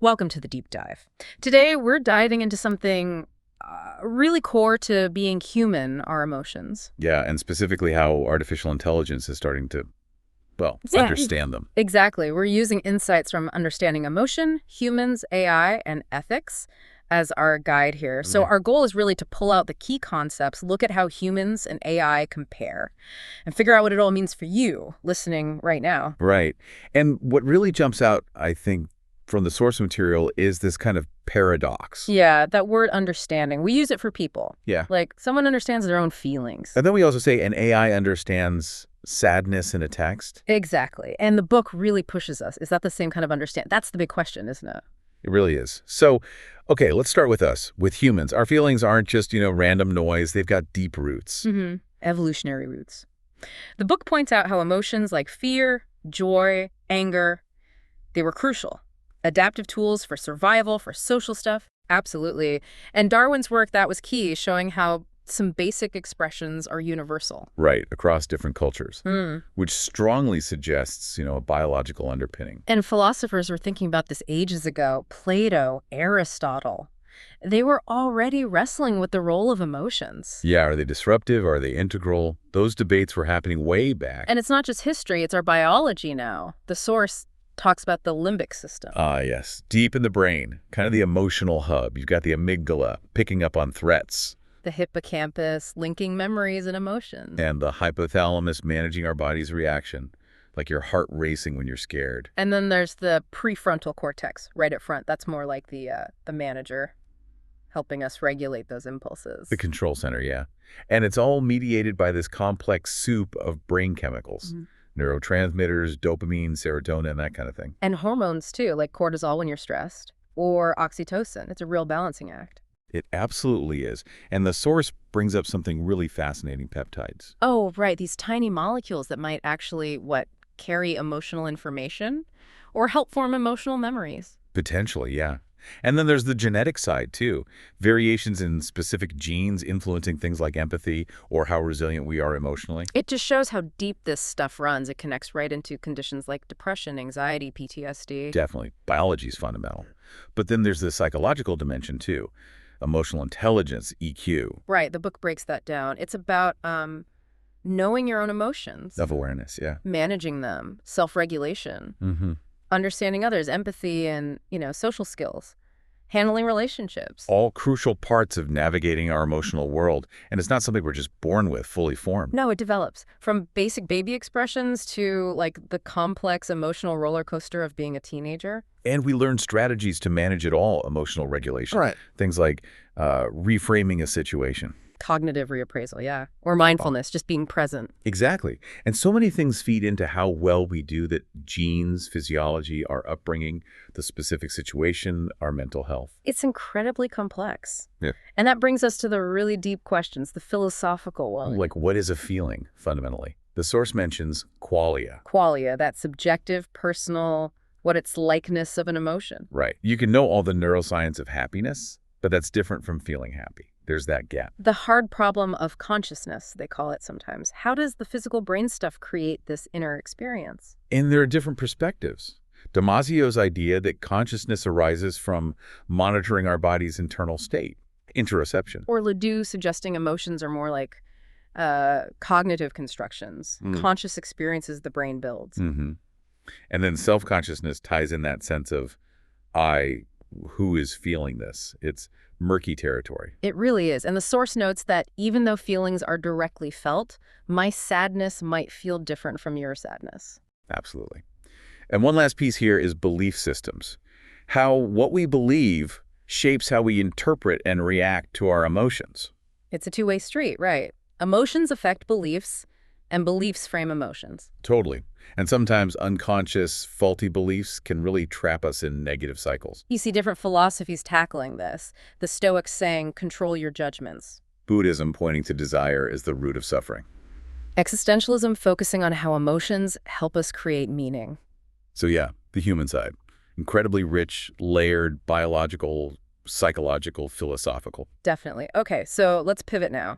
Welcome to the deep dive. Today, we're diving into something really core to being human, our emotions. Yeah, and specifically how artificial intelligence is starting to, understand them. Exactly. We're using insights from understanding emotion, humans, AI, and ethics as our guide here. So our goal is really to pull out the key concepts, look at how humans and AI compare, and figure out what it all means for you listening right now. Right. And what really jumps out, I think, from the source material is this kind of paradox. Yeah, that word understanding. We use it for people. Yeah. Like someone understands their own feelings. And then we also say an AI understands sadness in a text. Exactly. And the book really pushes us. Is that the same kind of understand? That's the big question, isn't it? It really is. So, okay, let's start with us, with humans. Our feelings aren't just, random noise. They've got deep roots. Evolutionary roots. The book points out how emotions like fear, joy, anger, they were crucial. Adaptive tools for survival, for social stuff. Absolutely. And Darwin's work, that was key, showing how some basic expressions are universal. Right, across different cultures, which strongly suggests, a biological underpinning. And philosophers were thinking about this ages ago. Plato, Aristotle. They were already wrestling with the role of emotions. Yeah, are they disruptive? Are they integral? Those debates were happening way back. And it's not just history, it's our biology now. The source talks about the limbic system. Yes. Deep in the brain, kind of the emotional hub. You've got the amygdala picking up on threats. The hippocampus linking memories and emotions. And the hypothalamus managing our body's reaction, like your heart racing when you're scared. And then there's the prefrontal cortex right at front. That's more like the manager helping us regulate those impulses. The control center, yeah. And it's all mediated by this complex soup of brain chemicals. Neurotransmitters, dopamine, serotonin, that kind of thing. And hormones, too, like cortisol when you're stressed, or oxytocin. It's a real balancing act. It absolutely is. And the source brings up something really fascinating, peptides. Oh, right. These tiny molecules that might actually, carry emotional information or help form emotional memories. Potentially, yeah. And then there's the genetic side, too. Variations in specific genes influencing things like empathy or how resilient we are emotionally. It just shows how deep this stuff runs. It connects right into conditions like depression, anxiety, PTSD. Definitely. Biology is fundamental. But then there's the psychological dimension, too. Emotional intelligence, EQ. Right. The book breaks that down. It's about knowing your own emotions. Self-awareness, yeah. Managing them. Self-regulation. Understanding others, empathy, and, social skills. Handling relationships. All crucial parts of navigating our emotional world. And it's not something we're just born with, fully formed. No, it develops. From basic baby expressions to, the complex emotional roller coaster of being a teenager. And we learn strategies to manage it all, emotional regulation. Right. Things like reframing a situation. Cognitive reappraisal, yeah. Or mindfulness, just being present. Exactly. And so many things feed into how well we do that: genes, physiology, our upbringing, the specific situation, our mental health. It's incredibly complex. Yeah. And that brings us to the really deep questions, the philosophical one. Like, what is a feeling, fundamentally? The source mentions qualia. Qualia, that subjective, personal, what its likeness of an emotion. Right. You can know all the neuroscience of happiness, but that's different from feeling happy. There's that gap. The hard problem of consciousness, they call it sometimes. How does the physical brain stuff create this inner experience? And there are different perspectives. Damasio's idea that consciousness arises from monitoring our body's internal state, interoception. Or Ledoux suggesting emotions are more like cognitive constructions, conscious experiences the brain builds. And then self-consciousness ties in that sense of who is feeling this. It's murky territory. It really is. And the source notes that even though feelings are directly felt, my sadness might feel different from your sadness. Absolutely. And one last piece here is belief systems. How what we believe shapes how we interpret and react to our emotions. It's a two-way street, right? Emotions affect beliefs, and beliefs frame emotions. Totally. And sometimes unconscious, faulty beliefs can really trap us in negative cycles. You see different philosophies tackling this. The Stoics saying, control your judgments. Buddhism pointing to desire as the root of suffering. Existentialism focusing on how emotions help us create meaning. So yeah, the human side. Incredibly rich, layered, biological, psychological, philosophical. Definitely. Okay, so let's pivot now.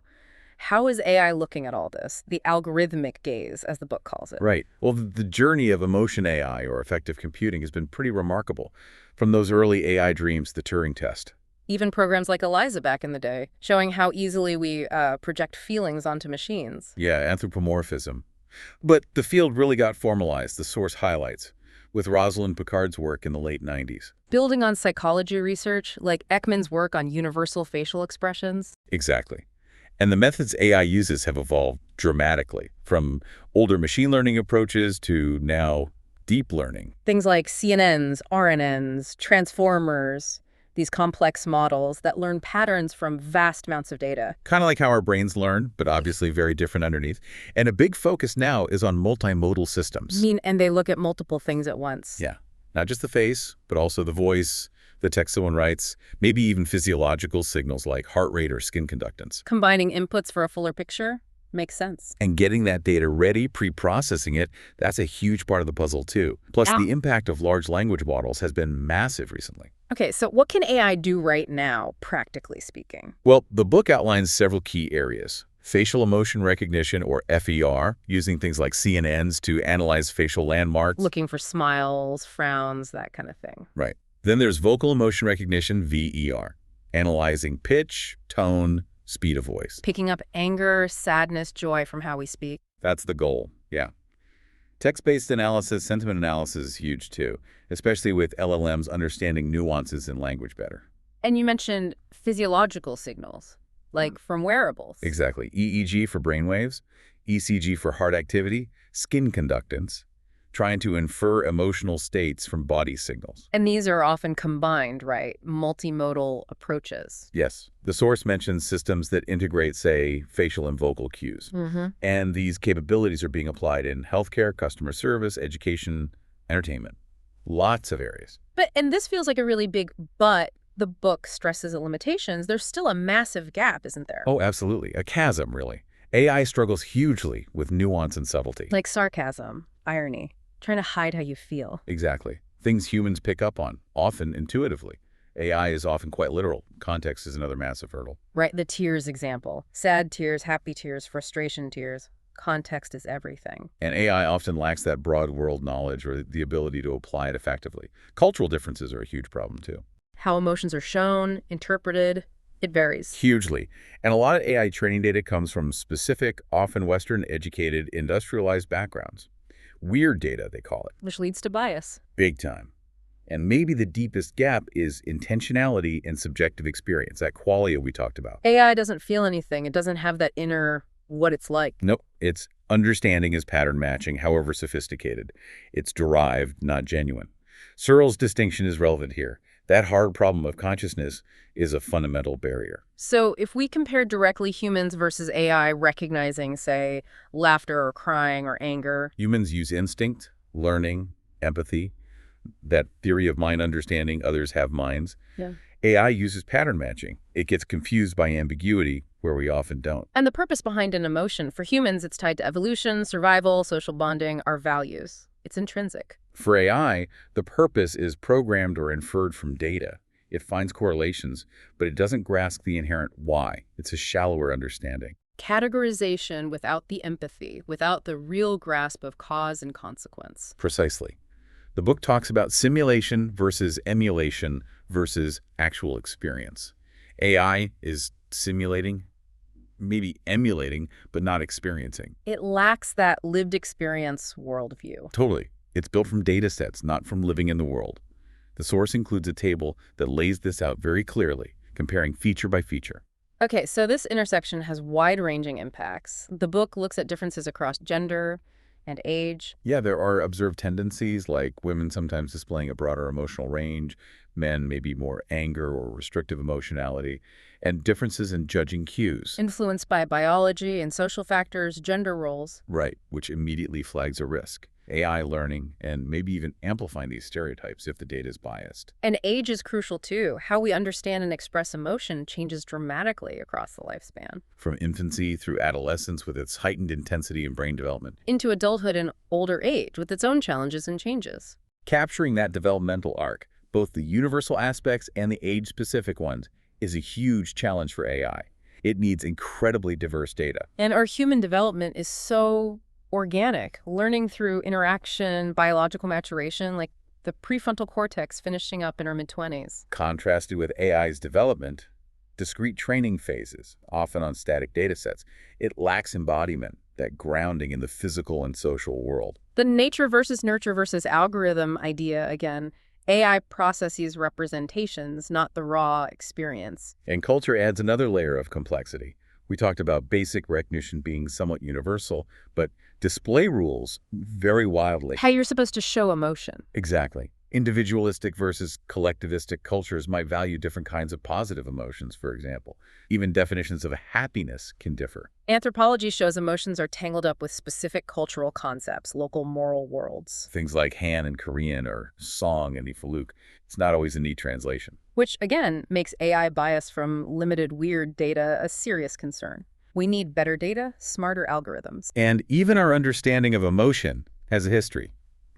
How is AI looking at all this? The algorithmic gaze, as the book calls it. Right. Well, the journey of emotion AI, or effective computing, has been pretty remarkable. From those early AI dreams, the Turing test. Even programs like Eliza back in the day, showing how easily we project feelings onto machines. Yeah, anthropomorphism. But the field really got formalized, the source highlights, with Rosalind Picard's work in the late 90s. Building on psychology research, like Ekman's work on universal facial expressions. Exactly. And the methods AI uses have evolved dramatically, from older machine learning approaches to now deep learning. Things like CNNs, RNNs, transformers, these complex models that learn patterns from vast amounts of data. Kind of like how our brains learn, but obviously very different underneath. And a big focus now is on multimodal systems. And they look at multiple things at once. Yeah, not just the face, but also the voice, the text someone writes, maybe even physiological signals like heart rate or skin conductance. Combining inputs for a fuller picture makes sense. And getting that data ready, pre-processing it, that's a huge part of the puzzle too. Plus, the impact of large language models has been massive recently. Okay, so what can AI do right now, practically speaking? Well, the book outlines several key areas. Facial emotion recognition, or FER, using things like CNNs to analyze facial landmarks. Looking for smiles, frowns, that kind of thing. Right. Then there's vocal emotion recognition, VER, analyzing pitch, tone, speed of voice. Picking up anger, sadness, joy from how we speak. That's the goal, yeah. Text-based analysis, sentiment analysis is huge too, especially with LLMs understanding nuances in language better. And you mentioned physiological signals, like from wearables. Exactly. EEG for brainwaves, ECG for heart activity, skin conductance, trying to infer emotional states from body signals. And these are often combined, right? Multimodal approaches. Yes. The source mentions systems that integrate, say, facial and vocal cues. And these capabilities are being applied in healthcare, customer service, education, entertainment. Lots of areas. And this feels like a really big but. The book stresses the limitations. There's still a massive gap, isn't there? Oh, absolutely. A chasm, really. AI struggles hugely with nuance and subtlety. Like sarcasm, irony, trying to hide how you feel. Exactly. Things humans pick up on, often intuitively. AI is often quite literal. Context is another massive hurdle. Right, the tears example. Sad tears, happy tears, frustration tears. Context is everything. And AI often lacks that broad world knowledge or the ability to apply it effectively. Cultural differences are a huge problem, too. How emotions are shown, interpreted, it varies. Hugely. And a lot of AI training data comes from specific, often Western-educated, industrialized backgrounds. Weird data, they call it. Which leads to bias. Big time. And maybe the deepest gap is intentionality and subjective experience, that qualia we talked about. AI doesn't feel anything. It doesn't have that inner what it's like. Nope. Its understanding is pattern matching, however sophisticated. It's derived, not genuine. Searle's distinction is relevant here. That hard problem of consciousness is a fundamental barrier. So if we compare directly humans versus AI recognizing, say, laughter or crying or anger. Humans use instinct, learning, empathy, that theory of mind understanding others have minds. Yeah. AI uses pattern matching. It gets confused by ambiguity where we often don't. And the purpose behind an emotion, for humans, it's tied to evolution, survival, social bonding, our values. It's intrinsic. For AI, the purpose is programmed or inferred from data. It finds correlations, but it doesn't grasp the inherent why. It's a shallower understanding. Categorization without the empathy, without the real grasp of cause and consequence. Precisely. The book talks about simulation versus emulation versus actual experience. AI is simulating, maybe emulating, but not experiencing. It lacks that lived experience worldview. Totally. It's built from data sets, not from living in the world. The source includes a table that lays this out very clearly, comparing feature by feature. Okay, so this intersection has wide-ranging impacts. The book looks at differences across gender and age. Yeah, there are observed tendencies, like women sometimes displaying a broader emotional range, men maybe more anger or restrictive emotionality, and differences in judging cues. Influenced by biology and social factors, gender roles. Right, which immediately flags a risk. AI learning and maybe even amplifying these stereotypes if the data is biased. And age is crucial too. How we understand and express emotion changes dramatically across the lifespan. From infancy through adolescence with its heightened intensity and brain development. Into adulthood and older age with its own challenges and changes. Capturing that developmental arc, both the universal aspects and the age-specific ones, is a huge challenge for AI. It needs incredibly diverse data. And our human development is so organic, learning through interaction, biological maturation, like the prefrontal cortex finishing up in our mid-20s. Contrasted with AI's development, discrete training phases, often on static datasets, it lacks embodiment, that grounding in the physical and social world. The nature versus nurture versus algorithm idea again. AI processes representations, not the raw experience. And culture adds another layer of complexity. We talked about basic recognition being somewhat universal, but display rules vary wildly. How you're supposed to show emotion. Exactly. Individualistic versus collectivistic cultures might value different kinds of positive emotions, for example. Even definitions of happiness can differ. Anthropology shows emotions are tangled up with specific cultural concepts, local moral worlds. Things like Han in Korean or Song in Ifaluk. It's not always a neat translation. Which, again, makes AI bias from limited weird data a serious concern. We need better data, smarter algorithms. And even our understanding of emotion has a history.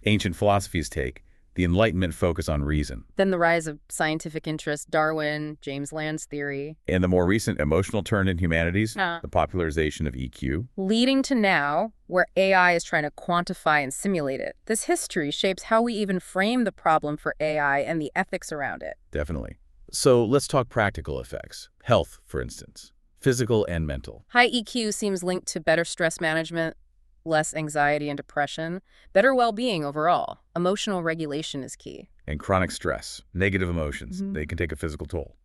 Ancient philosophies take the Enlightenment focus on reason. Then the rise of scientific interest, Darwin, James Land's theory. And the more recent emotional turn in humanities, the popularization of EQ. Leading to now, where AI is trying to quantify and simulate it. This history shapes how we even frame the problem for AI and the ethics around it. Definitely. So let's talk practical effects. Health, for instance. Physical and mental. High EQ seems linked to better stress management, less anxiety and depression, better well-being overall. Emotional regulation is key. And chronic stress, negative emotions, they can take a physical toll.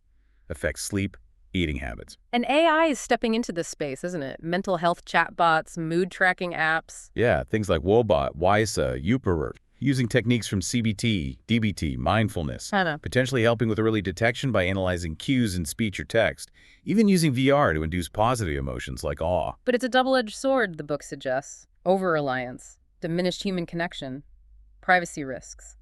Affects sleep, eating habits. And AI is stepping into this space, isn't it? Mental health chatbots, mood tracking apps. Yeah, things like Wobot, Wysa, Upper, using techniques from CBT, DBT, mindfulness, potentially helping with early detection by analyzing cues in speech or text, even using VR to induce positive emotions like awe. But it's a double-edged sword, the book suggests. Over-reliance, diminished human connection, privacy risks,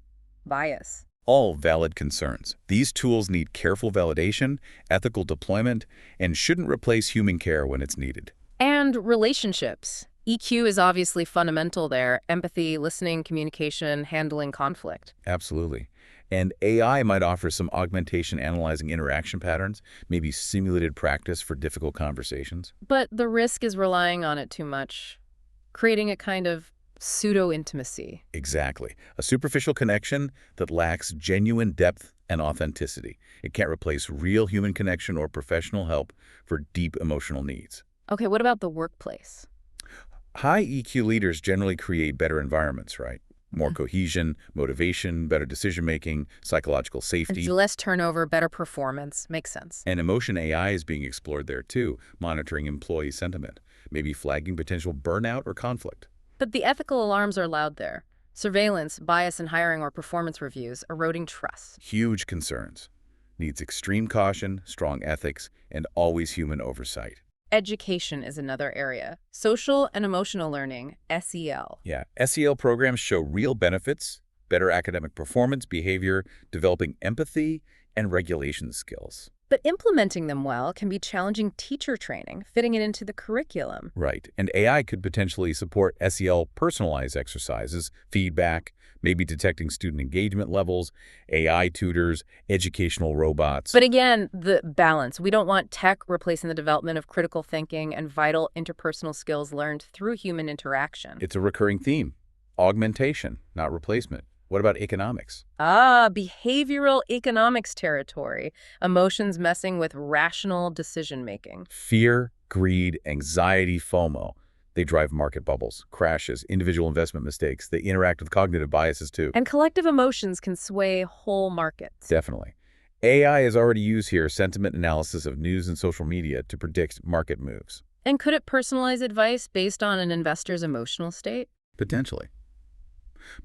bias. All valid concerns. These tools need careful validation, ethical deployment, and shouldn't replace human care when it's needed. And relationships. EQ is obviously fundamental there. Empathy, listening, communication, handling conflict. Absolutely. And AI might offer some augmentation analyzing interaction patterns, maybe simulated practice for difficult conversations. But the risk is relying on it too much, creating a kind of pseudo-intimacy. Exactly. A superficial connection that lacks genuine depth and authenticity. It can't replace real human connection or professional help for deep emotional needs. Okay, what about the workplace? High EQ leaders generally create better environments, right? More cohesion, motivation, better decision-making, psychological safety. And less turnover, better performance. Makes sense. And emotion AI is being explored there too, monitoring employee sentiment, maybe flagging potential burnout or conflict. But the ethical alarms are loud there. Surveillance, bias in hiring or performance reviews, eroding trust. Huge concerns. Needs extreme caution, strong ethics, and always human oversight. Education is another area. Social and emotional learning, SEL. Yeah, SEL programs show real benefits, better academic performance, behavior, developing empathy, and regulation skills. But implementing them well can be challenging teacher training, fitting it into the curriculum. Right, and AI could potentially support SEL personalized exercises, feedback, maybe detecting student engagement levels, AI tutors, educational robots. But again, the balance. We don't want tech replacing the development of critical thinking and vital interpersonal skills learned through human interaction. It's a recurring theme. Augmentation, not replacement. What about economics? Behavioral economics territory. Emotions messing with rational decision-making. Fear, greed, anxiety, FOMO. They drive market bubbles, crashes, individual investment mistakes. They interact with cognitive biases too. And collective emotions can sway whole markets. Definitely. AI is already used here sentiment analysis of news and social media to predict market moves. And could it personalize advice based on an investor's emotional state? Potentially.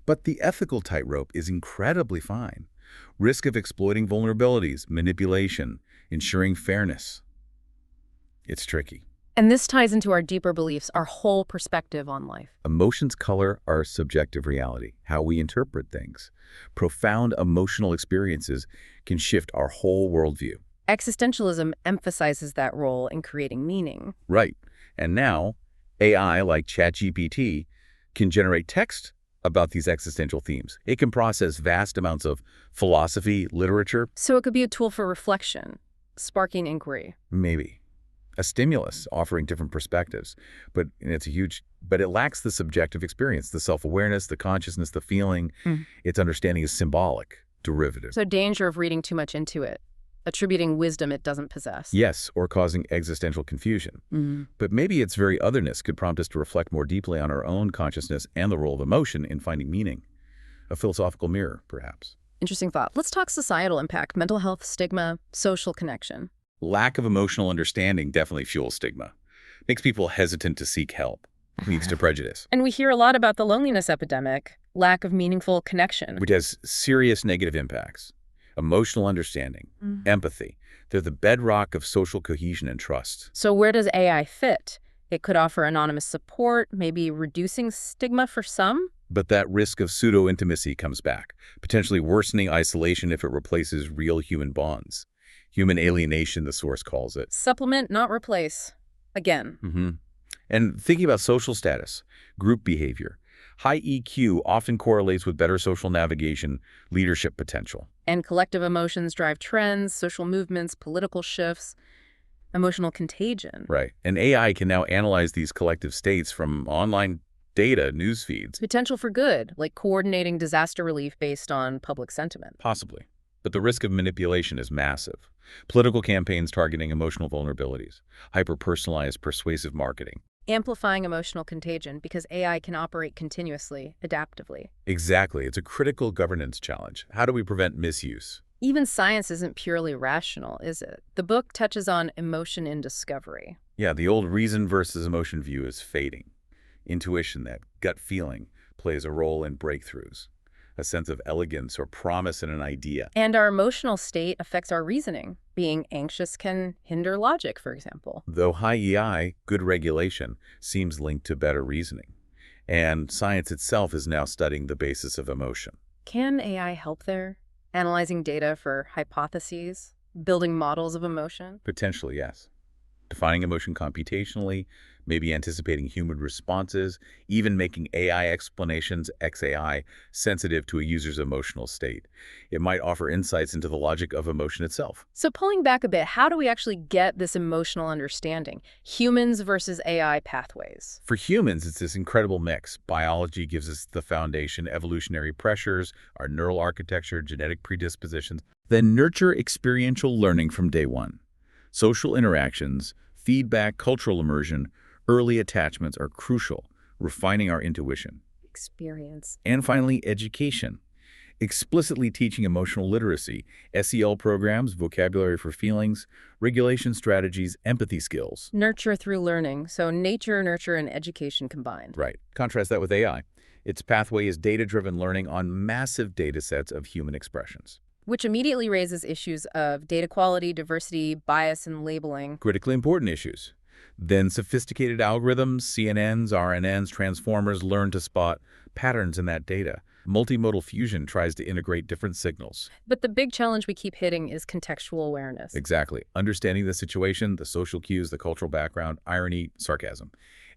But the ethical tightrope is incredibly fine. Risk of exploiting vulnerabilities, manipulation, ensuring fairness. It's tricky. And this ties into our deeper beliefs, our whole perspective on life. Emotions color our subjective reality, how we interpret things. Profound emotional experiences can shift our whole worldview. Existentialism emphasizes that role in creating meaning. Right. And now, AI like ChatGPT can generate text about these existential themes. It can process vast amounts of philosophy, literature. So it could be a tool for reflection, sparking inquiry. Maybe. a stimulus offering different perspectives, but it lacks the subjective experience, the self-awareness, the consciousness, the feeling. Its understanding is symbolic, derivative. So danger of reading too much into it, attributing wisdom it doesn't possess. Yes, or causing existential confusion. But maybe its very otherness could prompt us to reflect more deeply on our own consciousness and the role of emotion in finding meaning. A philosophical mirror, perhaps. Interesting thought. Let's talk societal impact, mental health, stigma, social connection. Lack of emotional understanding definitely fuels stigma. Makes people hesitant to seek help. Leads to prejudice. And we hear a lot about the loneliness epidemic, lack of meaningful connection. Which has serious negative impacts. Emotional understanding, empathy. They're the bedrock of social cohesion and trust. So where does AI fit? It could offer anonymous support, maybe reducing stigma for some? But that risk of pseudo-intimacy comes back, potentially worsening isolation if it replaces real human bonds. Human alienation, the source calls it. Supplement, not replace. Again. And thinking about social status, group behavior. High EQ often correlates with better social navigation, leadership potential. And collective emotions drive trends, social movements, political shifts, emotional contagion. Right. And AI can now analyze these collective states from online data, news feeds. Potential for good, like coordinating disaster relief based on public sentiment. Possibly. But the risk of manipulation is massive. Political campaigns targeting emotional vulnerabilities, hyper-personalized persuasive marketing. Amplifying emotional contagion because AI can operate continuously, adaptively. Exactly. It's a critical governance challenge. How do we prevent misuse? Even science isn't purely rational, is it? The book touches on emotion in discovery. Yeah, the old reason versus emotion view is fading. Intuition, that gut feeling, plays a role in breakthroughs. A sense of elegance or promise in an idea. And our emotional state affects our reasoning. Being anxious can hinder logic, for example. Though high EI, good regulation, seems linked to better reasoning. And science itself is now studying the basis of emotion. Can AI help there? Analyzing data for hypotheses? Building models of emotion? Potentially, yes. Defining emotion computationally, maybe anticipating human responses, even making AI explanations, XAI, sensitive to a user's emotional state. It might offer insights into the logic of emotion itself. So pulling back a bit, how do we actually get this emotional understanding? Humans versus AI pathways. For humans, it's this incredible mix. Biology gives us the foundation, evolutionary pressures, our neural architecture, genetic predispositions. Then nurture experiential learning from day one. Social interactions, feedback, cultural immersion, early attachments are crucial, refining our intuition. Experience. And finally, education. Explicitly teaching emotional literacy, SEL programs, vocabulary for feelings, regulation strategies, empathy skills. Nurture through learning. So nature, nurture, and education combined. Right. Contrast that with AI. Its pathway is data-driven learning on massive data sets of human expressions. Which immediately raises issues of data quality, diversity, bias, and labeling. Critically important issues. Then sophisticated algorithms, CNNs, RNNs, transformers learn to spot patterns in that data. Multimodal fusion tries to integrate different signals. But the big challenge we keep hitting is contextual awareness. Exactly. Understanding the situation, the social cues, the cultural background, irony, sarcasm.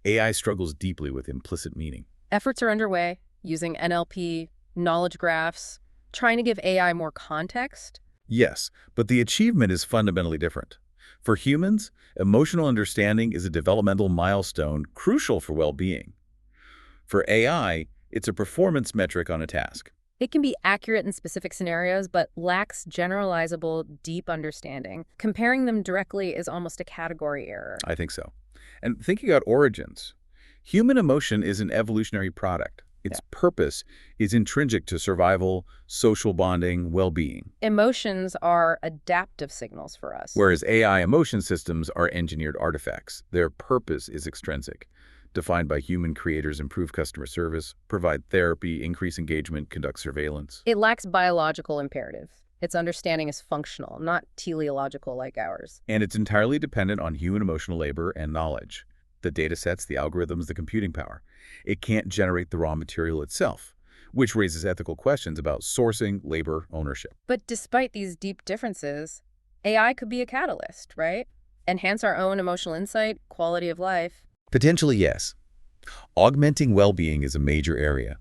AI struggles deeply with implicit meaning. Efforts are underway, using NLP, knowledge graphs, trying to give AI more context? Yes, but the achievement is fundamentally different. For humans, emotional understanding is a developmental milestone crucial for well-being. For AI, it's a performance metric on a task. It can be accurate in specific scenarios, but lacks generalizable, deep understanding. Comparing them directly is almost a category error. I think so. And thinking about origins, human emotion is an evolutionary product. Its purpose is intrinsic to survival, social bonding, well-being. Emotions are adaptive signals for us. Whereas AI emotion systems are engineered artifacts. Their purpose is extrinsic, defined by human creators, improve customer service, provide therapy, increase engagement, conduct surveillance. It lacks biological imperative. Its understanding is functional, not teleological like ours. And it's entirely dependent on human emotional labor and knowledge. The data sets, the algorithms, the computing power. It can't generate the raw material itself, which raises ethical questions about sourcing, labor, ownership. But despite these deep differences, AI could be a catalyst, right? Enhance our own emotional insight, quality of life. Potentially, yes. Augmenting well-being is a major area.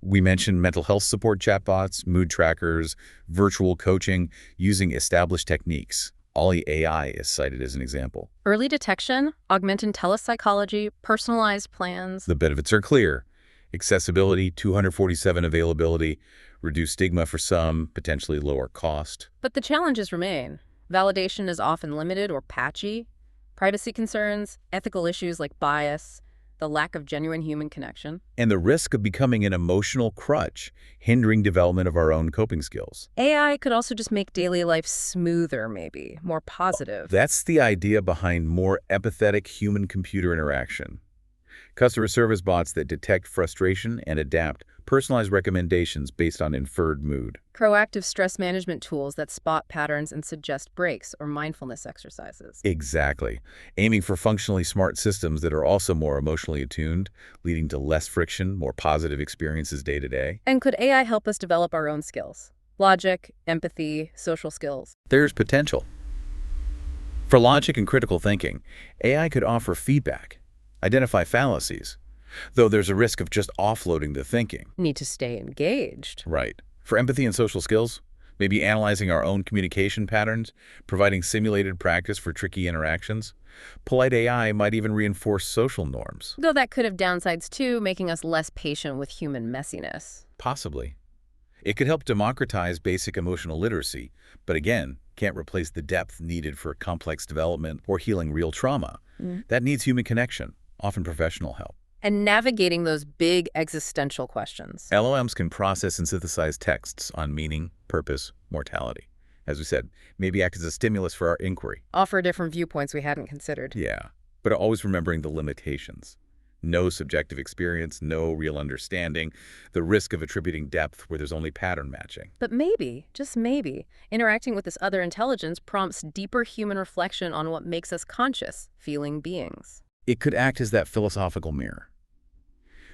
We mentioned mental health support chatbots, mood trackers, virtual coaching, using established techniques. Ollie AI is cited as an example. Early detection, augmented telepsychology, personalized plans. The benefits are clear. Accessibility, 247 availability, reduced stigma for some, potentially lower cost. But the challenges remain. Validation is often limited or patchy. Privacy concerns, ethical issues like bias, the lack of genuine human connection. And the risk of becoming an emotional crutch, hindering development of our own coping skills. AI could also just make daily life smoother, maybe, more positive. That's the idea behind more empathetic human-computer interaction. Customer service bots that detect frustration and adapt personalized recommendations based on inferred mood. Proactive stress management tools that spot patterns and suggest breaks or mindfulness exercises. Exactly. Aiming for functionally smart systems that are also more emotionally attuned, leading to less friction, more positive experiences day to day. And could AI help us develop our own skills? Logic, empathy, social skills. There's potential. For logic and critical thinking, AI could offer feedback, identify fallacies, though there's a risk of just offloading the thinking. Need to stay engaged. Right. For empathy and social skills, maybe analyzing our own communication patterns, providing simulated practice for tricky interactions. Polite AI might even reinforce social norms. Though that could have downsides too, making us less patient with human messiness. Possibly. It could help democratize basic emotional literacy, but again, can't replace the depth needed for complex development or healing real trauma. That needs human connection, often professional help. And navigating those big existential questions. LLMs can process and synthesize texts on meaning, purpose, mortality. As we said, maybe act as a stimulus for our inquiry. Offer different viewpoints we hadn't considered. Yeah, but always remembering the limitations. No subjective experience, no real understanding, the risk of attributing depth where there's only pattern matching. But maybe, just maybe, interacting with this other intelligence prompts deeper human reflection on what makes us conscious, feeling beings. It could act as that philosophical mirror.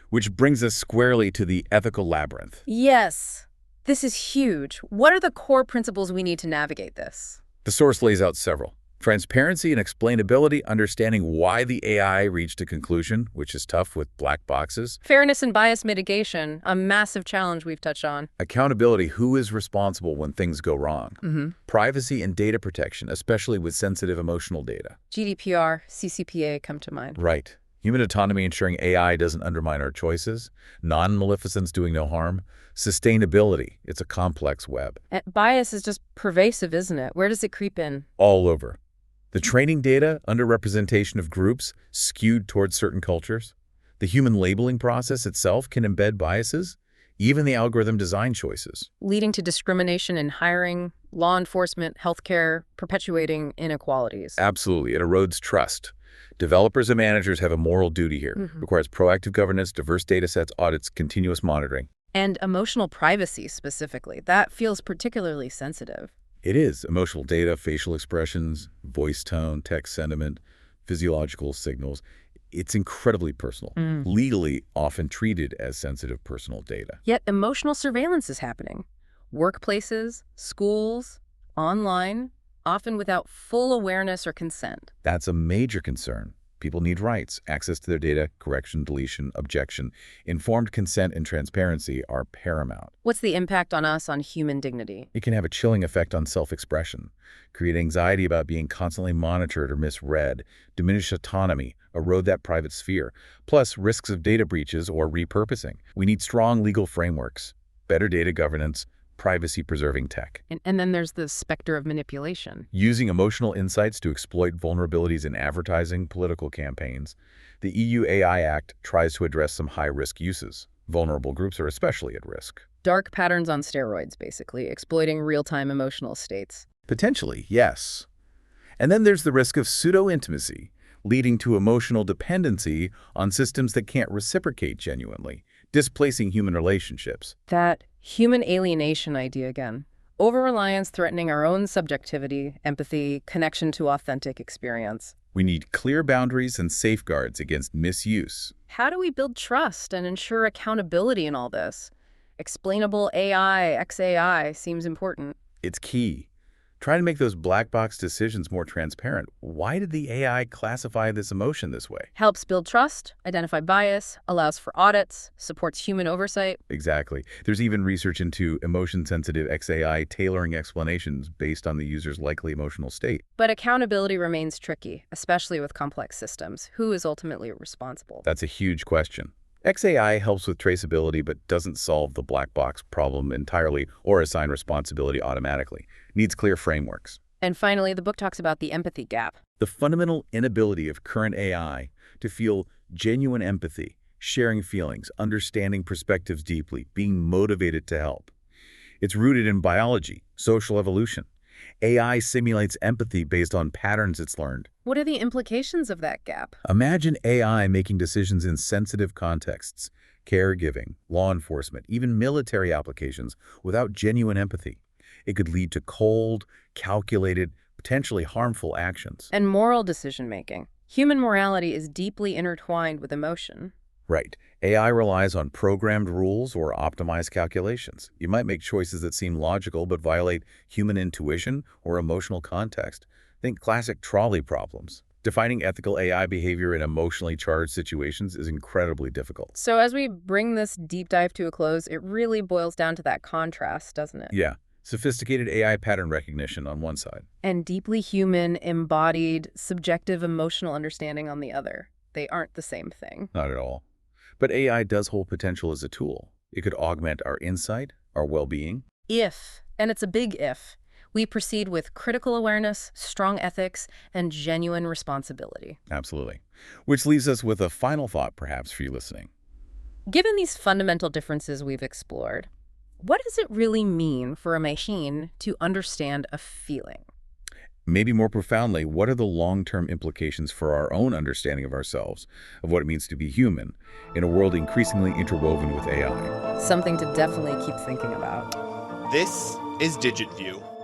Which brings us squarely to the ethical labyrinth. Yes, this is huge. What are the core principles we need to navigate this? The source lays out several. Transparency and explainability, understanding why the AI reached a conclusion, which is tough with black boxes. Fairness and bias mitigation, a massive challenge we've touched on. Accountability, who is responsible when things go wrong. Privacy and data protection, especially with sensitive emotional data. GDPR, CCPA come to mind. Right. Human autonomy, ensuring AI doesn't undermine our choices. Non-maleficence, doing no harm. Sustainability, it's a complex web. And bias is just pervasive, isn't it? Where does it creep in? All over. The training data, underrepresentation of groups, skewed towards certain cultures. The human labeling process itself can embed biases, even the algorithm design choices. Leading to discrimination in hiring, law enforcement, healthcare, perpetuating inequalities. Absolutely. It erodes trust. Developers and managers have a moral duty here. Requires proactive governance, diverse data sets, audits, continuous monitoring. And emotional privacy specifically. That feels particularly sensitive. It is. Emotional data, facial expressions, voice tone, text sentiment, physiological signals. It's incredibly personal, legally often treated as sensitive personal data. Yet emotional surveillance is happening. Workplaces, schools, online, often without full awareness or consent. That's a major concern. People need rights, access to their data, correction, deletion, objection. Informed consent and transparency are paramount. What's the impact on us on human dignity? It can have a chilling effect on self-expression, create anxiety about being constantly monitored or misread, diminish autonomy, erode that private sphere, plus risks of data breaches or repurposing. We need strong legal frameworks, better data governance, privacy-preserving tech. And then there's the specter of manipulation. Using emotional insights to exploit vulnerabilities in advertising, political campaigns. The EU AI Act tries to address some high-risk uses. Vulnerable groups are especially at risk. Dark patterns on steroids, basically, exploiting real-time emotional states. Potentially, yes. And then there's the risk of pseudo-intimacy, leading to emotional dependency on systems that can't reciprocate genuinely, displacing human relationships. That human alienation idea again. Over-reliance threatening our own subjectivity, empathy, connection to authentic experience. We need clear boundaries and safeguards against misuse. How do we build trust and ensure accountability in all this? Explainable AI, XAI seems important. It's key. Trying to make those black box decisions more transparent. Why did the AI classify this emotion this way? Helps build trust, identify bias, allows for audits, supports human oversight. Exactly. There's even research into emotion-sensitive XAI tailoring explanations based on the user's likely emotional state. But accountability remains tricky, especially with complex systems. Who is ultimately responsible? That's a huge question. XAI helps with traceability but doesn't solve the black box problem entirely or assign responsibility automatically. Needs clear frameworks. And finally, the book talks about the empathy gap. The fundamental inability of current AI to feel genuine empathy, sharing feelings, understanding perspectives deeply, being motivated to help. It's rooted in biology, social evolution. AI simulates empathy based on patterns it's learned. What are the implications of that gap? Imagine AI making decisions in sensitive contexts, caregiving, law enforcement, even military applications without genuine empathy. It could lead to cold, calculated, potentially harmful actions. And moral decision-making. Human morality is deeply intertwined with emotion. Right. AI relies on programmed rules or optimized calculations. You might make choices that seem logical but violate human intuition or emotional context. Think classic trolley problems. Defining ethical AI behavior in emotionally charged situations is incredibly difficult. So as we bring this deep dive to a close, it really boils down to that contrast, doesn't it? Yeah. Sophisticated AI pattern recognition on one side. And deeply human, embodied, subjective emotional understanding on the other. They aren't the same thing. Not at all. But AI does hold potential as a tool. It could augment our insight, our well-being. If, and it's a big if, we proceed with critical awareness, strong ethics, and genuine responsibility. Absolutely. Which leaves us with a final thought, perhaps, for you listening. Given these fundamental differences we've explored, what does it really mean for a machine to understand a feeling? Maybe more profoundly, what are the long-term implications for our own understanding of ourselves, of what it means to be human, in a world increasingly interwoven with AI? Something to definitely keep thinking about. This is DigitView.